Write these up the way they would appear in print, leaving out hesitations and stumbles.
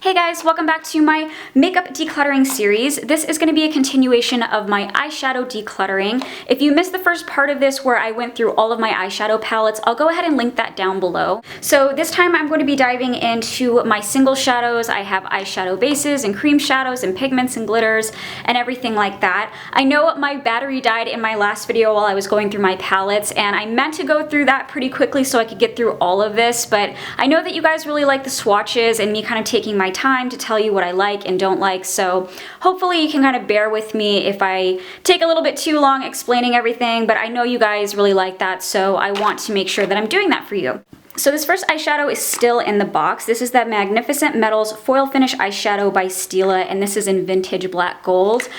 Hey guys, welcome back to my makeup decluttering series. This is going to be a continuation of my eyeshadow decluttering. If you missed the first part of this where I went through all of my eyeshadow palettes, I'll go ahead and link that down below. So this time I'm going to be diving into my single shadows. I have eyeshadow bases and cream shadows and pigments and glitters and everything like that. I know my battery died in my last video while I was going through my palettes, and I meant to go through that pretty quickly so I could get through all of this, but I know that you guys really like the swatches and me kind of taking my time to tell you what I like and don't like, so hopefully you can kind of bear with me if I take a little bit too long explaining everything, but I know you guys really like that, so I want to make sure that I'm doing that for you. So this first eyeshadow is still in the box. This is that Magnificent Metals Foil Finish Eyeshadow by Stila, and this is in Vintage Black Gold.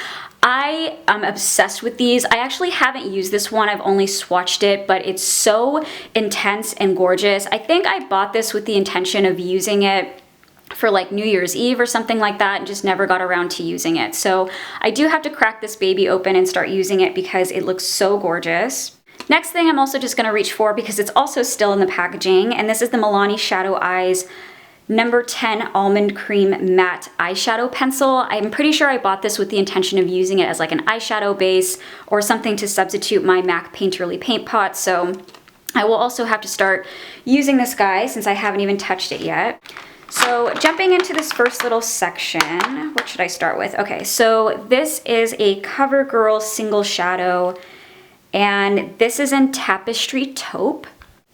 I am obsessed with these. I actually haven't used this one, I've only swatched it, but it's so intense and gorgeous. I think I bought this with the intention of using it for like New Year's Eve or something like that and just never got around to using it. So I do have to crack this baby open and start using it because it looks so gorgeous. Next thing I'm also just going to reach for, because it's also still in the packaging, and this is the Milani Shadow Eyes number 10 Almond Cream Matte Eyeshadow Pencil. I'm pretty sure I bought this with the intention of using it as like an eyeshadow base or something to substitute my MAC Painterly paint pot, so I will also have to start using this guy since I haven't even touched it yet. So jumping into this first little section, what should I start with? Okay, so this is a CoverGirl single shadow, and this is in Tapestry Taupe.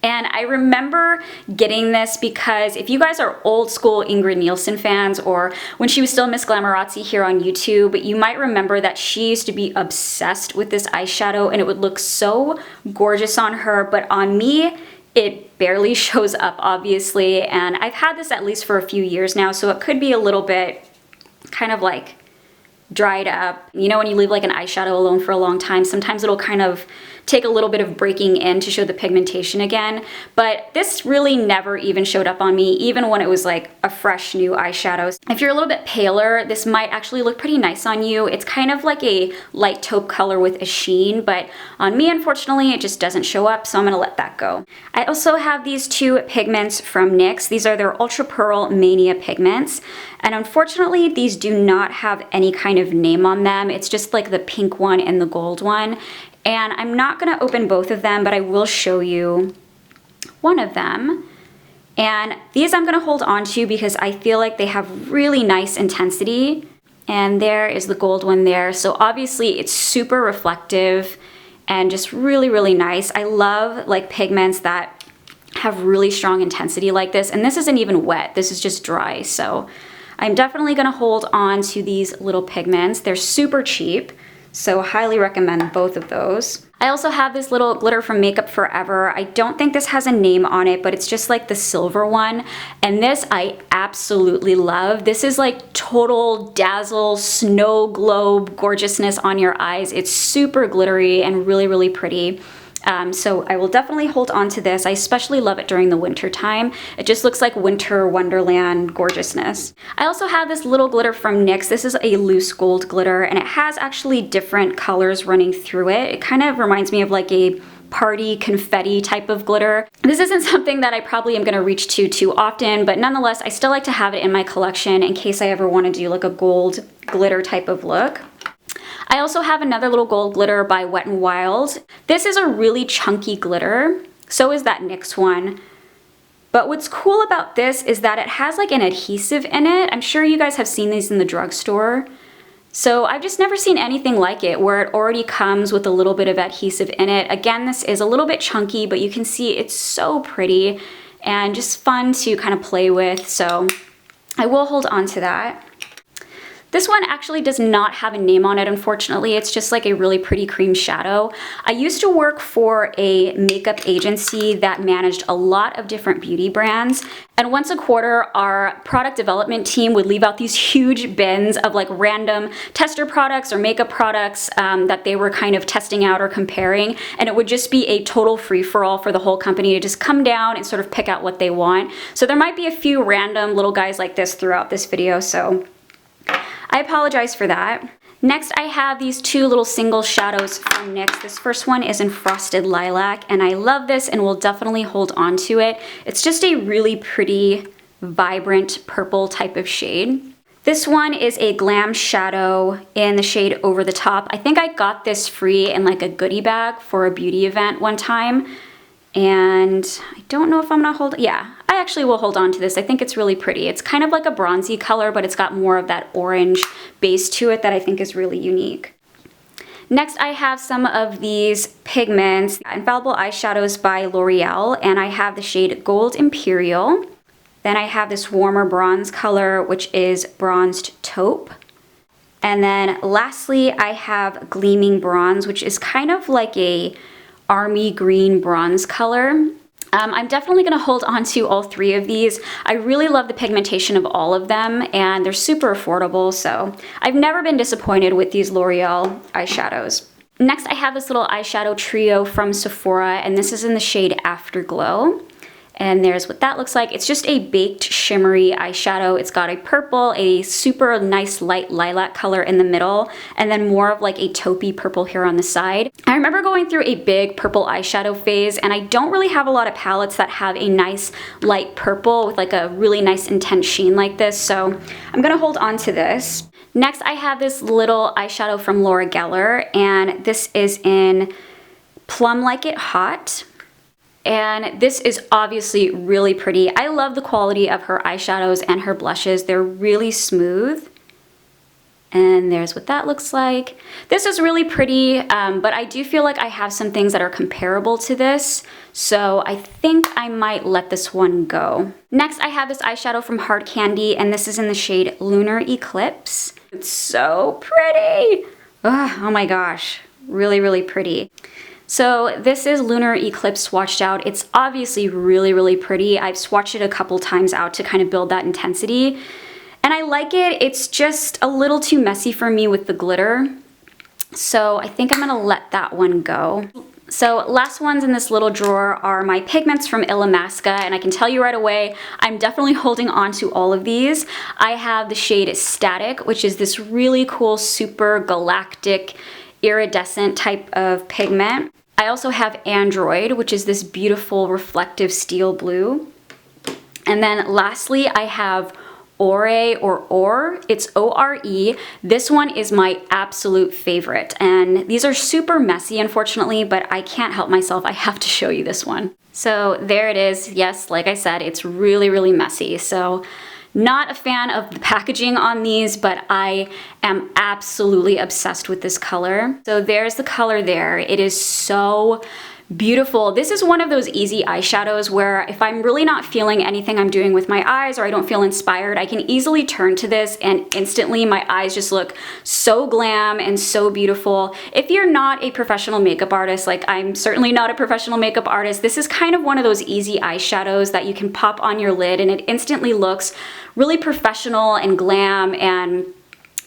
And I remember getting this because if you guys are old school Ingrid Nielsen fans, or when she was still Miss Glamorazzi here on YouTube, you might remember that she used to be obsessed with this eyeshadow and it would look so gorgeous on her, but on me, it barely shows up, obviously, and I've had this at least for a few years now, so it could be a little bit kind of like dried up. You know, when you leave like an eyeshadow alone for a long time, sometimes it'll kind of take a little bit of breaking in to show the pigmentation again, but this really never even showed up on me, even when it was like a fresh new eyeshadow. If you're a little bit paler, this might actually look pretty nice on you. It's kind of like a light taupe color with a sheen, but on me, unfortunately, it just doesn't show up, so I'm gonna let that go. I also have these two pigments from NYX. These are their Ultra Pearl Mania pigments, and unfortunately, these do not have any kind of name on them. It's just like the pink one and the gold one. And I'm not gonna open both of them, but I will show you one of them. And these I'm gonna hold on to because I feel like they have really nice intensity. And there is the gold one there. So obviously it's super reflective and just really, really nice. I love like pigments that have really strong intensity like this. And this isn't even wet, this is just dry. So I'm definitely gonna hold on to these little pigments. They're super cheap, so highly recommend both of those. I also have this little glitter from Makeup Forever. I don't think this has a name on it, but it's just like the silver one. And this I absolutely love. This is like total dazzle, snow globe gorgeousness on your eyes. It's super glittery and really, really pretty. So I will definitely hold on to this. I especially love it during the winter time. It just looks like winter wonderland gorgeousness. I also have this little glitter from NYX. This is a loose gold glitter, and it has actually different colors running through it. It kind of reminds me of like a party confetti type of glitter. This isn't something that I probably am going to reach to too often, but nonetheless, I still like to have it in my collection in case I ever want to do like a gold glitter type of look. I also have another little gold glitter by Wet n Wild. This is a really chunky glitter, so is that NYX one. But what's cool about this is that it has like an adhesive in it. I'm sure you guys have seen these in the drugstore. So I've just never seen anything like it where it already comes with a little bit of adhesive in it. Again, this is a little bit chunky, but you can see it's so pretty and just fun to kind of play with. So I will hold on to that. This one actually does not have a name on it, unfortunately. It's just like a really pretty cream shadow. I used to work for a makeup agency that managed a lot of different beauty brands. And once a quarter, our product development team would leave out these huge bins of like random tester products or makeup products that they were kind of testing out or comparing. And it would just be a total free-for-all for the whole company to just come down and sort of pick out what they want. So there might be a few random little guys like this throughout this video, so I apologize for that. Next, I have these two little single shadows from NYX. This first one is in Frosted Lilac, and I love this and will definitely hold on to it. It's just a really pretty vibrant purple type of shade. This one is a glam shadow in the shade Over the Top. I think I got this free in like a goodie bag for a beauty event one time. And I don't know if I'm gonna hold, yeah, I actually will hold on to this. I think it's really pretty. It's kind of like a bronzy color, but it's got more of that orange base to it that I think is really unique. Next, I have some of these pigments, Infallible Eyeshadows by L'Oreal, and I have the shade Gold Imperial. Then I have this warmer bronze color, which is Bronzed Taupe. And then lastly, I have Gleaming Bronze, which is kind of like a army green bronze color. I'm definitely gonna hold on to all three of these. I really love the pigmentation of all of them, and they're super affordable, so I've never been disappointed with these L'Oreal eyeshadows. Next, I have this little eyeshadow trio from Sephora, and this is in the shade Afterglow. And there's what that looks like. It's just a baked shimmery eyeshadow. It's got a purple, a super nice light lilac color in the middle, and then more of like a taupey purple here on the side. I remember going through a big purple eyeshadow phase, and I don't really have a lot of palettes that have a nice light purple with like a really nice intense sheen like this, so I'm gonna hold on to this. Next, I have this little eyeshadow from Laura Geller, and this is in Plum Like It Hot. And this is obviously really pretty. I love the quality of her eyeshadows and her blushes. They're really smooth. And there's what that looks like. This is really pretty, but I do feel like I have some things that are comparable to this. So I think I might let this one go. Next, I have this eyeshadow from Hard Candy, and this is in the shade Lunar Eclipse. It's so pretty. Ugh, oh my gosh, really, really pretty. So this is Lunar Eclipse swatched out. It's obviously really, really pretty. I've swatched it a couple times out to kind of build that intensity. And I like it. It's just a little too messy for me with the glitter. So I think I'm gonna let that one go. So last ones in this little drawer are my pigments from Illamasqua, and I can tell you right away, I'm definitely holding on to all of these. I have the shade Static, which is this really cool, super galactic, iridescent type of pigment. I also have Android, which is this beautiful reflective steel blue. And then lastly, I have Ore it's O-R-E. This one is my absolute favorite. And these are super messy, unfortunately, but I can't help myself. I have to show you this one. So there it is. Yes, like I said, it's really, really messy. So not a fan of the packaging on these, but I am absolutely obsessed with this color. So there's the color there. It is so beautiful. This is one of those easy eyeshadows where if I'm really not feeling anything I'm doing with my eyes, or I don't feel inspired, I can easily turn to this and instantly my eyes just look so glam and so beautiful. If you're not a professional makeup artist, like I'm certainly not a professional makeup artist, this is kind of one of those easy eyeshadows that you can pop on your lid and it instantly looks really professional and glam and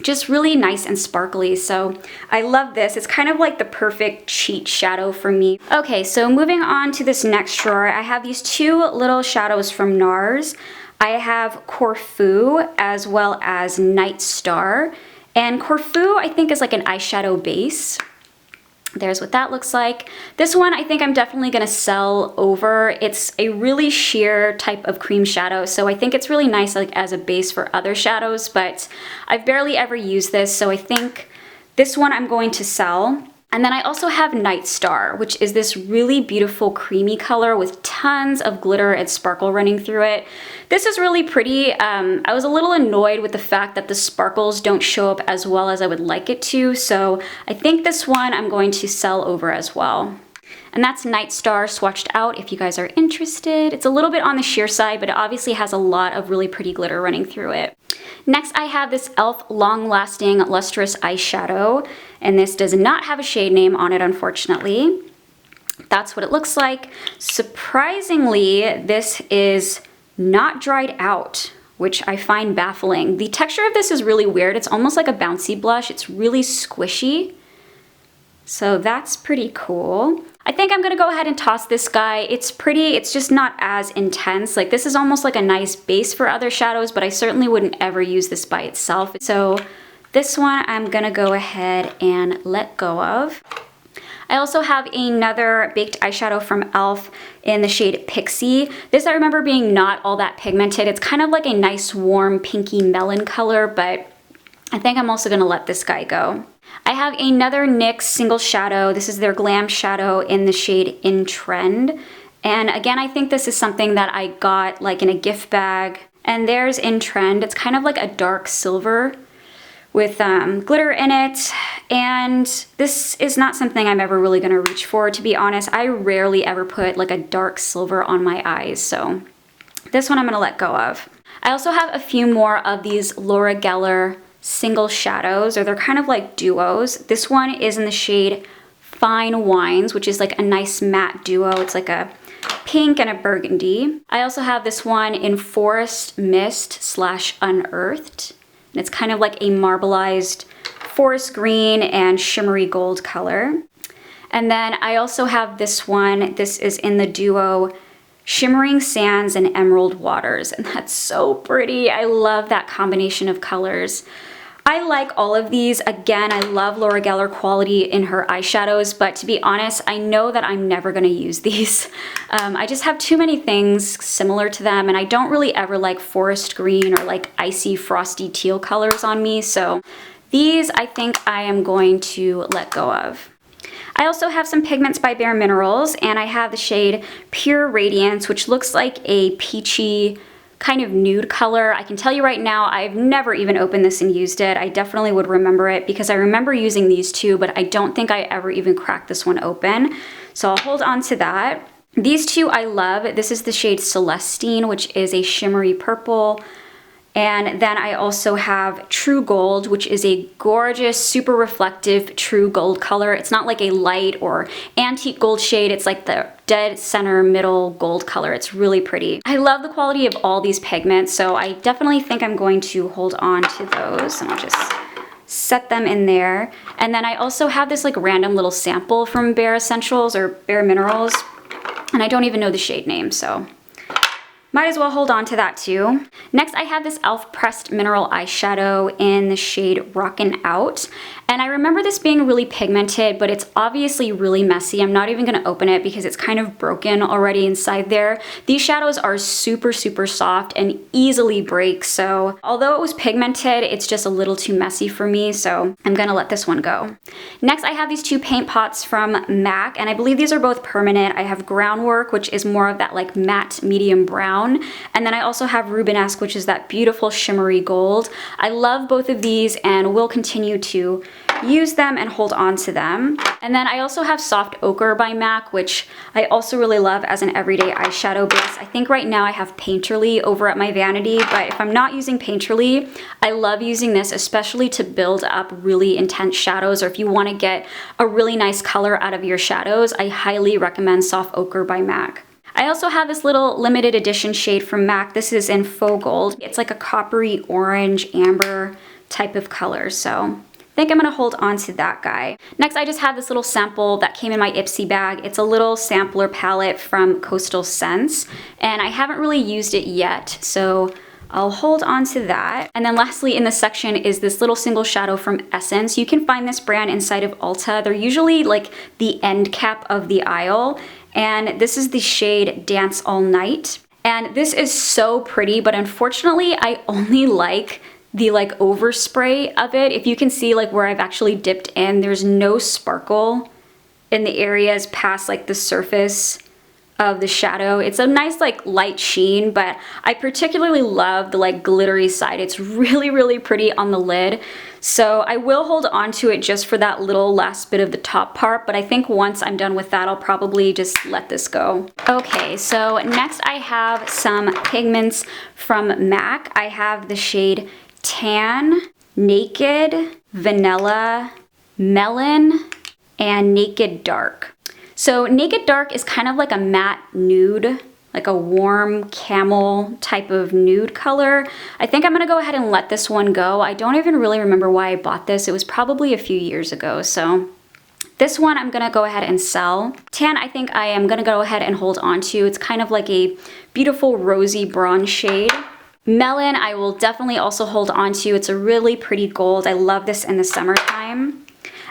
just really nice and sparkly. So I love this. It's kind of like the perfect cheat shadow for me. Okay, so moving on to this next drawer, I have these two little shadows from Nars. I have Corfu as well as Night Star. And Corfu, I think, is like an eyeshadow base. There's what that looks like. This one I think I'm definitely gonna sell over. It's a really sheer type of cream shadow, so I think it's really nice like as a base for other shadows, but I've barely ever used this, so I think this one I'm going to sell. And then I also have Night Star, which is this really beautiful creamy color with tons of glitter and sparkle running through it. This is really pretty. I was a little annoyed with the fact that the sparkles don't show up as well as I would like it to, so I think this one I'm going to sell over as well. And that's Night Star swatched out if you guys are interested. It's a little bit on the sheer side, but it obviously has a lot of really pretty glitter running through it. Next, I have this e.l.f. Long Lasting Lustrous Eyeshadow, and this does not have a shade name on it, unfortunately. That's what it looks like. Surprisingly, this is not dried out, which I find baffling. The texture of this is really weird. It's almost like a bouncy blush. It's really squishy. So that's pretty cool. I think I'm gonna go ahead and toss this guy. It's pretty, it's just not as intense. Like this is almost like a nice base for other shadows, but I certainly wouldn't ever use this by itself. So this one I'm gonna go ahead and let go of. I also have another baked eyeshadow from e.l.f. in the shade Pixie. This I remember being not all that pigmented. It's kind of like a nice warm pinky melon color, but I think I'm also gonna let this guy go. I have another NYX single shadow. This is their Glam Shadow in the shade In Trend. And again, I think this is something that I got like in a gift bag. And there's In Trend. It's kind of like a dark silver with glitter in it. And this is not something I'm ever really gonna reach for, to be honest. I rarely ever put like a dark silver on my eyes, so this one I'm gonna let go of. I also have a few more of these Laura Geller single shadows, or they're kind of like duos. This one is in the shade Fine Wines, which is like a nice matte duo. It's like a pink and a burgundy. I also have this one in Forest Mist / Unearthed. And it's kind of like a marbleized forest green and shimmery gold color. And then I also have this one. This is in the duo Shimmering Sands and Emerald Waters. And that's so pretty. I love that combination of colors. I like all of these. Again, I love Laura Geller quality in her eyeshadows, but to be honest, I know that I'm never gonna use these. I just have too many things similar to them, and I don't really ever like forest green or like icy frosty teal colors on me, so these I think I am going to let go of. I also have some pigments by Bare Minerals, and I have the shade Pure Radiance, which looks like a peachy kind of nude color. I can tell you right now, I've never even opened this and used it. I definitely would remember it because I remember using these two, but I don't think I ever even cracked this one open. So I'll hold on to that. These two I love. This is the shade Celestine, which is a shimmery purple. And then I also have True Gold, which is a gorgeous, super reflective true gold color. It's not like a light or antique gold shade. It's like the dead center middle gold color. It's really pretty. I love the quality of all these pigments, so I definitely think I'm going to hold on to those, and I'll just set them in there. And then I also have this like random little sample from Bare Essentials or Bare Minerals, and I don't even know the shade name, so might as well hold on to that too. Next, I have this e.l.f. Pressed Mineral Eyeshadow in the shade Rockin' Out. And I remember this being really pigmented, but it's obviously really messy. I'm not even gonna open it because it's kind of broken already inside there. These shadows are super, super soft and easily break. So although it was pigmented, it's just a little too messy for me. So I'm gonna let this one go. Next, I have these two paint pots from MAC, and I believe these are both permanent. I have Groundwork, which is more of that like matte medium brown. And then I also have Rubenesque, which is that beautiful shimmery gold. I love both of these and will continue to use them and hold on to them. And then I also have Soft Ochre by MAC, which I also really love as an everyday eyeshadow base. I think right now I have Painterly over at my vanity, but if I'm not using Painterly, I love using this, especially to build up really intense shadows, or if you want to get a really nice color out of your shadows, I highly recommend Soft Ochre by MAC. I also have this little limited edition shade from MAC. This is in Faux Gold. It's like a coppery orange amber type of color, so I think I'm gonna hold on to that guy. Next, I just have this little sample that came in my Ipsy bag. It's a little sampler palette from Coastal Scents, and I haven't really used it yet, so I'll hold on to that. And then lastly in this section is this little single shadow from Essence. You can find this brand inside of Ulta. They're usually like the end cap of the aisle, and this is the shade Dance All Night. And this is so pretty, but unfortunately I only like the like overspray of it. If you can see like where I've actually dipped in, there's no sparkle in the areas past like the surface of the shadow. It's a nice like light sheen, but I particularly love the like glittery side. It's really, really pretty on the lid. So I will hold on to it just for that little last bit of the top part, but I think once I'm done with that, I'll probably just let this go. Okay, so next I have some pigments from MAC. I have the shade Tan, Naked, Vanilla, Melon, and Naked Dark. So Naked Dark is kind of like a matte nude, like a warm camel type of nude color. I think I'm gonna go ahead and let this one go. I don't even really remember why I bought this. It was probably a few years ago, so this one I'm gonna go ahead and sell. Tan, I think I am gonna go ahead and hold on to. It's kind of like a beautiful rosy bronze shade. Melon, I will definitely also hold on to. It's a really pretty gold. I love this in the summertime.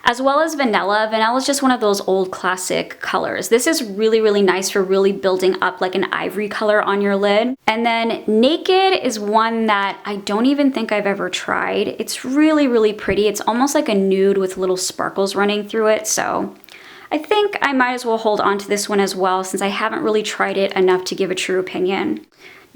as well as vanilla. Vanilla is just one of those old classic colors. This is really, really nice for really building up like an ivory color on your lid. And then Naked is one that I don't even think I've ever tried. It's really, really pretty. It's almost like a nude with little sparkles running through it. So I think I might as well hold on to this one as well since I haven't really tried it enough to give a true opinion.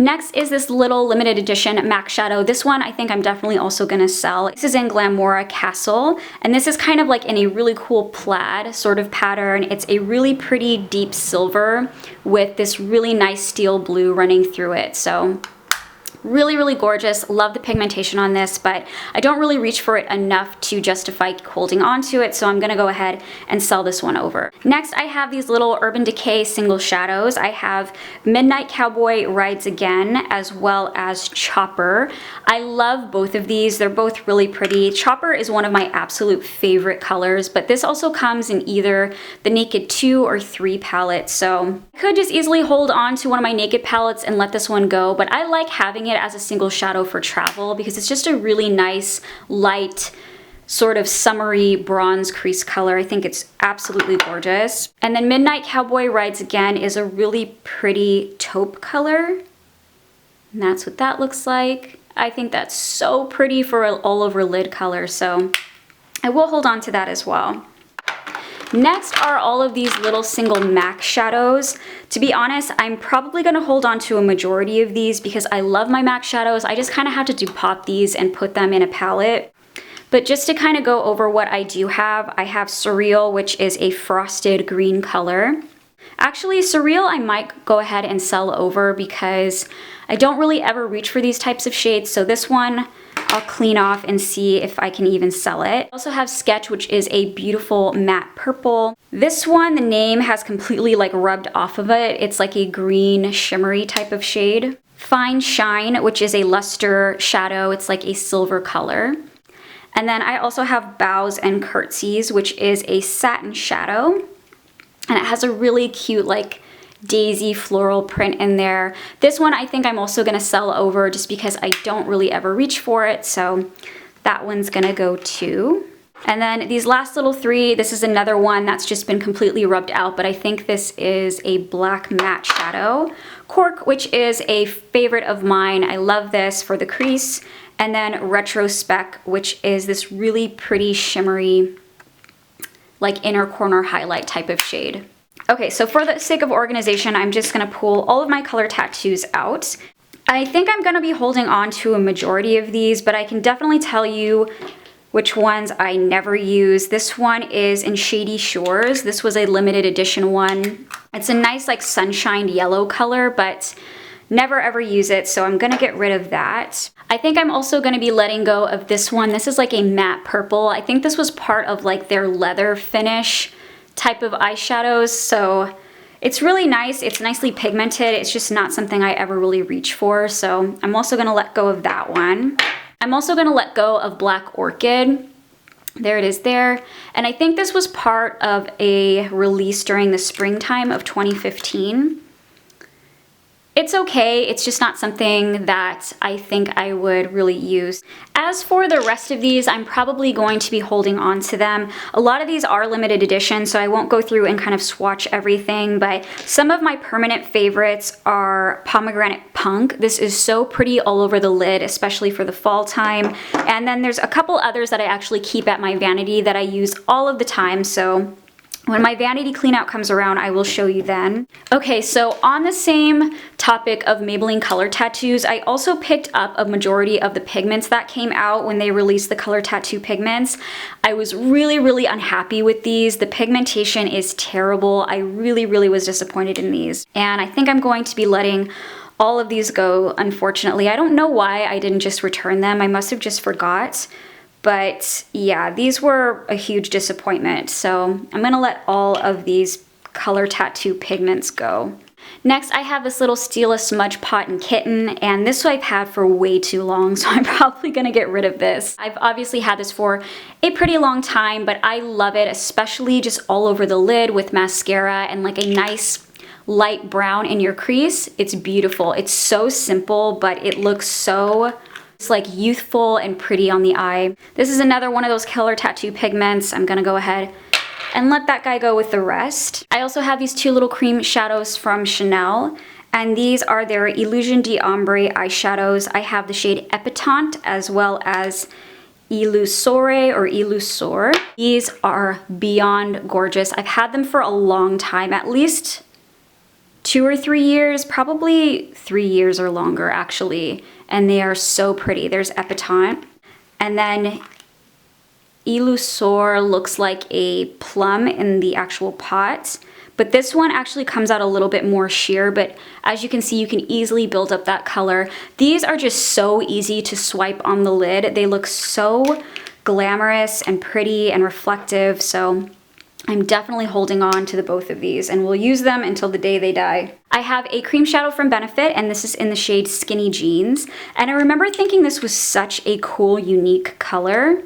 Next is this little limited edition MAC shadow. This one I think I'm definitely also gonna sell. This is in Glamora Castle, and this is kind of like in a really cool plaid sort of pattern. It's a really pretty deep silver with this really nice steel blue running through it. So really, really gorgeous. Love the pigmentation on this, but I don't really reach for it enough to justify holding on to it, so I'm gonna go ahead and sell this one over. Next, I have these little Urban Decay single shadows. I have Midnight Cowboy Rides Again, as well as Chopper. I love both of these. They're both really pretty. Chopper is one of my absolute favorite colors, but this also comes in either the Naked 2 or 3 palette, so I could just easily hold on to one of my Naked palettes and let this one go, but I like having it as a single shadow for travel because it's just a really nice, light, sort of summery bronze crease color. I think it's absolutely gorgeous. And then Midnight Cowboy Rides Again is a really pretty taupe color. And that's what that looks like. I think that's so pretty for an all over lid color, so I will hold on to that as well. Next are all of these little single MAC shadows. To be honest, I'm probably gonna hold on to a majority of these because I love my MAC shadows. I just kind of have to depot these and put them in a palette. But just to kind of go over what I do have, I have Surreal, which is a frosted green color. Actually, Surreal I might go ahead and sell over because I don't really ever reach for these types of shades, so this one I'll clean off and see if I can even sell it. I also have Sketch, which is a beautiful matte purple. This one, the name has completely like rubbed off of it. It's like a green shimmery type of shade. Fine Shine, which is a luster shadow. It's like a silver color. And then I also have Bows and Curtsies, which is a satin shadow. And it has a really cute like daisy floral print in there. This one I think I'm also gonna sell over just because I don't really ever reach for it, so that one's gonna go too. And then these last little three, this is another one that's just been completely rubbed out, but I think this is a black matte shadow. Cork, which is a favorite of mine. I love this for the crease. And then Retrospect, which is this really pretty shimmery, like inner corner highlight type of shade. Okay, so for the sake of organization, I'm just gonna pull all of my color tattoos out. I think I'm gonna be holding on to a majority of these, but I can definitely tell you which ones I never use. This one is in Shady Shores. This was a limited edition one. It's a nice like sunshine yellow color, but never ever use it, so I'm gonna get rid of that. I think I'm also gonna be letting go of this one. This is like a matte purple. I think this was part of like their leather finish type of eyeshadows, so it's really nice. It's nicely pigmented. It's just not something I ever really reach for, so I'm also gonna let go of that one. I'm also gonna let go of Black Orchid. There it is there. And I think this was part of a release during the springtime of 2015. It's okay, it's just not something that I think I would really use. As for the rest of these, I'm probably going to be holding on to them. A lot of these are limited edition, so I won't go through and kind of swatch everything, but some of my permanent favorites are Pomegranate Punk. This is so pretty all over the lid, especially for the fall time. And then there's a couple others that I actually keep at my vanity that I use all of the time, so when my vanity clean out comes around, I will show you then. Okay, so on the same topic of Maybelline color tattoos, I also picked up a majority of the pigments that came out when they released the color tattoo pigments. I was really, really unhappy with these. The pigmentation is terrible. I really, really was disappointed in these. And I think I'm going to be letting all of these go, unfortunately. I don't know why I didn't just return them. I must have just forgot. But yeah, these were a huge disappointment, so I'm gonna let all of these color tattoo pigments go. Next, I have this little Stila Smudge Pot and Kitten, and this I've had for way too long, so I'm probably gonna get rid of this. I've obviously had this for a pretty long time, but I love it, especially just all over the lid with mascara and like a nice light brown in your crease. It's beautiful. It's so simple, but it looks so It's like youthful and pretty on the eye. This is another one of those killer tattoo pigments. I'm gonna go ahead and let that guy go with the rest. I also have these two little cream shadows from Chanel, and these are their Illusion d'Ombre eyeshadows. I have the shade Epatante as well as Illusore or Illusor. These are beyond gorgeous. I've had them for a long time, at least 2 or 3 years, probably 3 years or longer actually, and they are so pretty. There's Epatante, and then Illusor looks like a plum in the actual pot, but this one actually comes out a little bit more sheer, but as you can see, you can easily build up that color. These are just so easy to swipe on the lid. They look so glamorous and pretty and reflective, so I'm definitely holding on to the both of these, and we'll use them until the day they die. I have a cream shadow from Benefit, and this is in the shade Skinny Jeans, and I remember thinking this was such a cool, unique color.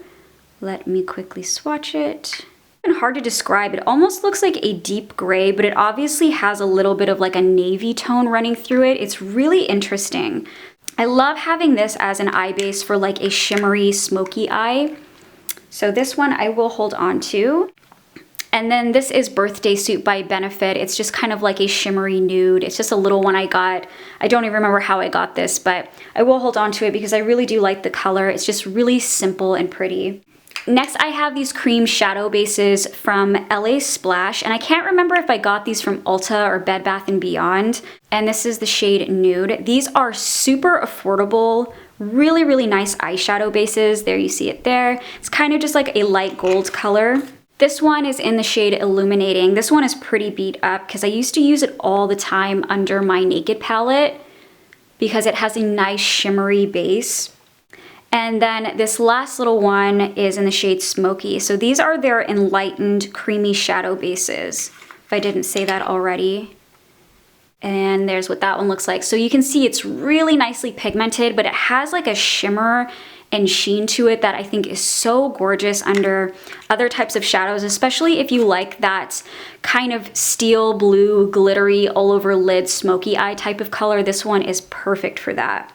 Let me quickly swatch it. It's hard to describe. It almost looks like a deep gray, but it obviously has a little bit of like a navy tone running through it. It's really interesting. I love having this as an eye base for like a shimmery, smoky eye. So this one I will hold on to. And then this is Birthday Suit by Benefit. It's just kind of like a shimmery nude. It's just a little one I got. I don't even remember how I got this, but I will hold on to it because I really do like the color. It's just really simple and pretty. Next, I have these cream shadow bases from LA Splash, and I can't remember if I got these from Ulta or Bed Bath & Beyond, and this is the shade Nude. These are super affordable, really, really nice eyeshadow bases. There, you see it there. It's kind of just like a light gold color. This one is in the shade Illuminating. This one is pretty beat up because I used to use it all the time under my Naked palette because it has a nice shimmery base. And then this last little one is in the shade Smoky. So these are their enlightened creamy shadow bases, if I didn't say that already. And there's what that one looks like. So you can see it's really nicely pigmented, but it has like a shimmer and sheen to it that I think is so gorgeous under other types of shadows, especially if you like that kind of steel blue, glittery, all over lid, smoky eye type of color. This one is perfect for that.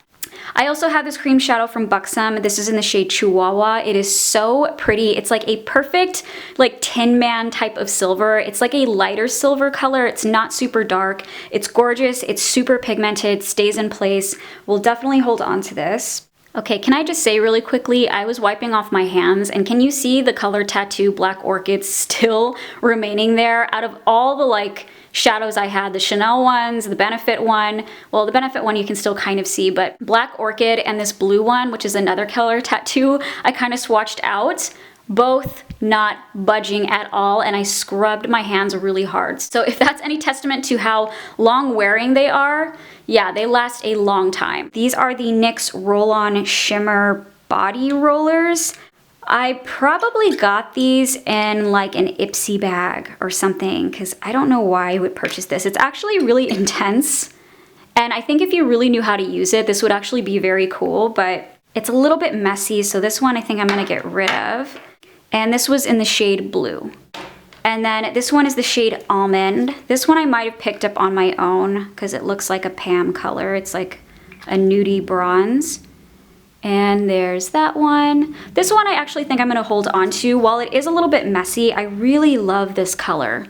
I also have this cream shadow from Buxom. This is in the shade Chihuahua. It is so pretty. It's like a perfect like Tin Man type of silver. It's like a lighter silver color. It's not super dark. It's gorgeous. It's super pigmented, stays in place. We'll definitely hold on to this. Okay, can I just say really quickly, I was wiping off my hands, and can you see the color tattoo Black Orchid still remaining there? Out of all the like shadows I had, the Chanel ones, the Benefit one, well, the Benefit one you can still kind of see, but Black Orchid and this blue one, which is another color tattoo, I kind of swatched out, both not budging at all, and I scrubbed my hands really hard. So if that's any testament to how long wearing they are, yeah, they last a long time. These are the NYX Roll-On Shimmer Body Rollers. I probably got these in like an Ipsy bag or something because I don't know why I would purchase this. It's actually really intense, and I think if you really knew how to use it, this would actually be very cool, but it's a little bit messy, so this one I think I'm gonna get rid of. And this was in the shade Blue. And then this one is the shade Almond. This one I might have picked up on my own because it looks like a Pam color. It's like a nudie bronze. And there's that one. This one I actually think I'm gonna hold on to. While it is a little bit messy, I really love this color.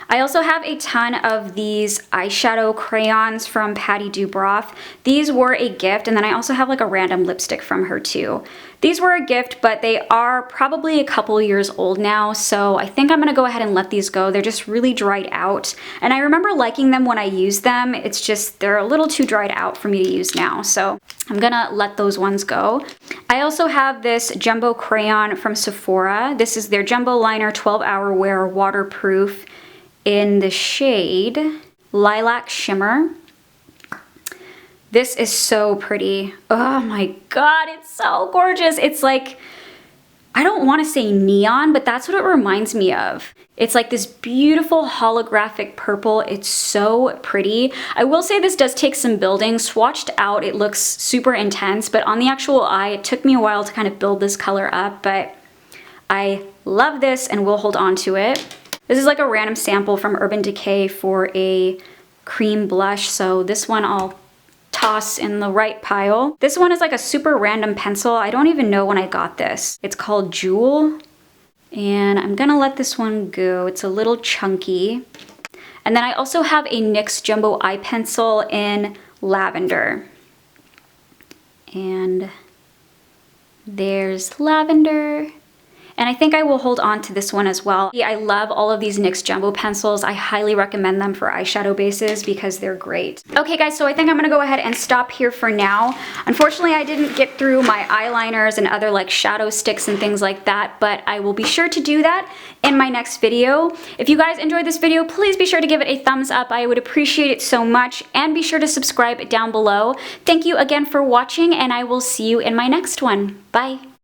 I also have a ton of these eyeshadow crayons from Patty Dubroff. These were a gift, and then I also have like a random lipstick from her too. These were a gift, but they are probably a couple years old now, so I think I'm gonna go ahead and let these go. They're just really dried out, and I remember liking them when I used them. It's just they're a little too dried out for me to use now, so I'm gonna let those ones go. I also have this jumbo crayon from Sephora. This is their Jumbo Liner 12-Hour Wear Waterproof in the shade Lilac Shimmer. This is so pretty. Oh my god, it's so gorgeous. It's like, I don't want to say neon, but that's what it reminds me of. It's like this beautiful holographic purple. It's so pretty. I will say this does take some building. Swatched out, it looks super intense, but on the actual eye, it took me a while to kind of build this color up, but I love this and will hold on to it. This is like a random sample from Urban Decay for a cream blush, so this one I'll toss in the right pile. This one is like a super random pencil. I don't even know when I got this. It's called Jewel. And I'm gonna let this one go. It's a little chunky. And then I also have a NYX Jumbo Eye Pencil in Lavender. And there's Lavender. And I think I will hold on to this one as well. I love all of these NYX Jumbo pencils. I highly recommend them for eyeshadow bases because they're great. Okay guys, so I think I'm gonna go ahead and stop here for now. Unfortunately, I didn't get through my eyeliners and other like shadow sticks and things like that, but I will be sure to do that in my next video. If you guys enjoyed this video, please be sure to give it a thumbs up. I would appreciate it so much, and be sure to subscribe down below. Thank you again for watching, and I will see you in my next one. Bye.